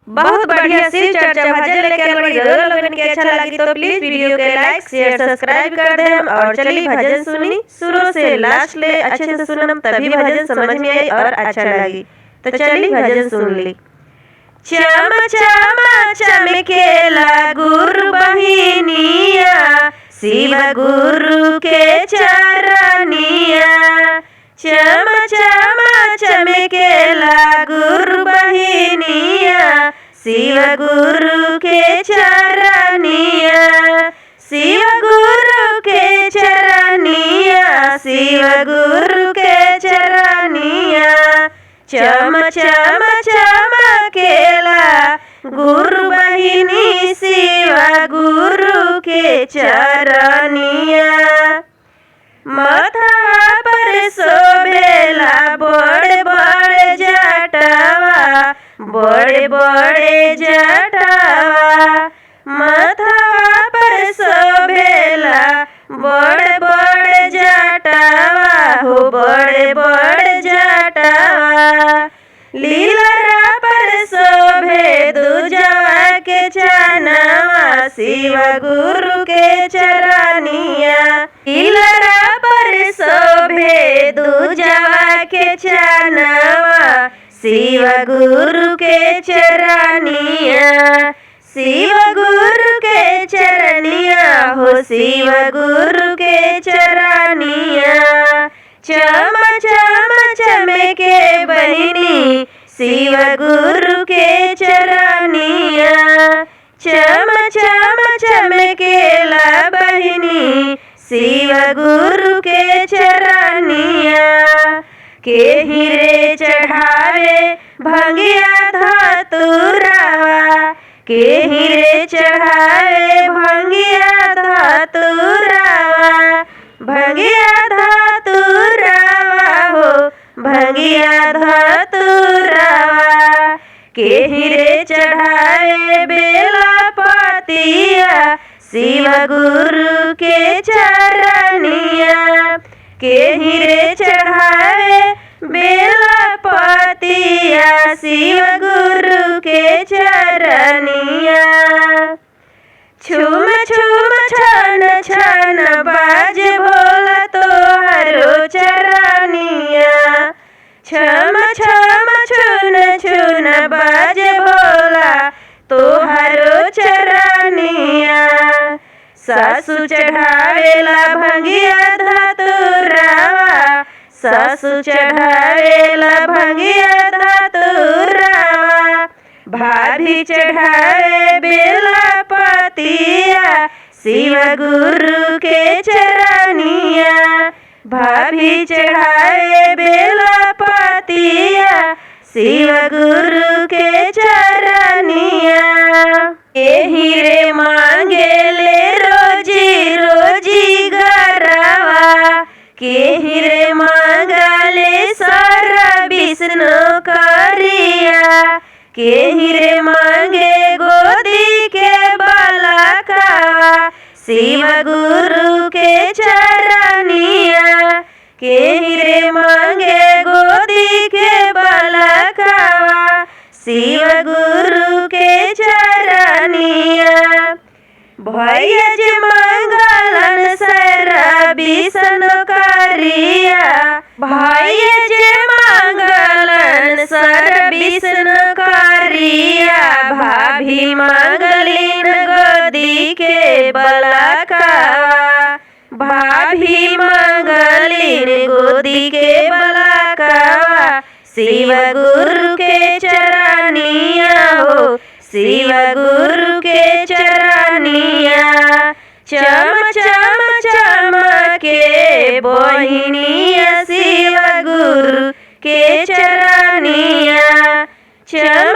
बहुत बढ़िया शिव चर्चा भजन लेके आइल बाड़ी। रउआ लोगन के अच्छा लगी तो प्लीज वीडियो के लाइक शेयर सब्सक्राइब कर देम। और चलिए भजन सुनी शुरू से लास्ट ले अच्छे से सुनम, तभी भजन समझ में आई और अच्छा लगी। तो चलिए भजन सुन ली। चम चम चमकेला गुरु बहिनिया, शिव गुरु के चरनिया। चम चम चमकेला गुरु बहिनिया, शिव गुरु के चरनिया। शिव गुरु के चरनिया, शिव गुरु के चरनिया। चम चम चमकेला गुरु बहिनी, शिव गुरु के चरनिया। माथा पर शोभेला बड़े बड़े जटावा, बड़े बड़े जटावा। माथा पर शोभेला बड़े बड़े जटावा, हो बड़े बड़े जटावा। लीला पर शोभे दूजवा के चनवा, शिव गुरु के चरनिया। लीला पर शोभे दूजवा के चनवा, शिव गुरु के चरनिया। शिव गुरु के चरनिया, हो शिव गुरु के चरनिया। चम चम चमके बहिनी, शिव गुरु के चरनिया। चम चम चमकेला बहिनी, शिव गुरु के चरनिया। के हीरे चढ़ावे भंगिया धतुरावा, के हीरे चढ़ावे भंगिया धतुरावा। भंगिया धतुरावा, हो भंगिया धतुरावा। के हीरे चढ़ावे बेला पतिया, शिव गुरु के चरनिया। के हीरे चढ़ावे बेला पतिया, शिव गुरु के चरनिया। छुम छुम छन छन बाज भोला तोहरो चरनिया। छम छम छुन छुन बाज भोला तोहरो चरनिया। सासु चढ़ावेला भंगिया धतुरावा, सासु चढ़ावेला भंगिया धतुरावा। भाभी चढ़ावे बेला पतिया, शिव गुरु के चरनिया। भाभी चढ़ावे बेला पतिया, शिव गुरु के चरनिया। हीरे मांगे ले रोजी रोजी गरवा, के हीरे मांगले सारा विष्णु करिया। के हीरे मांगे गोदी के बालका, शिव गुरु के चरनिया। के हीरे मांगे गोदी के बालका, शिव गुरु के चरनिया। भैया जे मंगलन सरा विष्णु करिया, भैया जे मंगलन सर विष्णु करिया। भाभी मंगलिन गोदी के बलकावा, भाभी मंगलिन गोदी के बलकावा। शिव गुरु के चरनिया, हो शिव गुरु के चरनिया। चम चम चमके बहिनिया, शिव गुरु के चरनिया। चम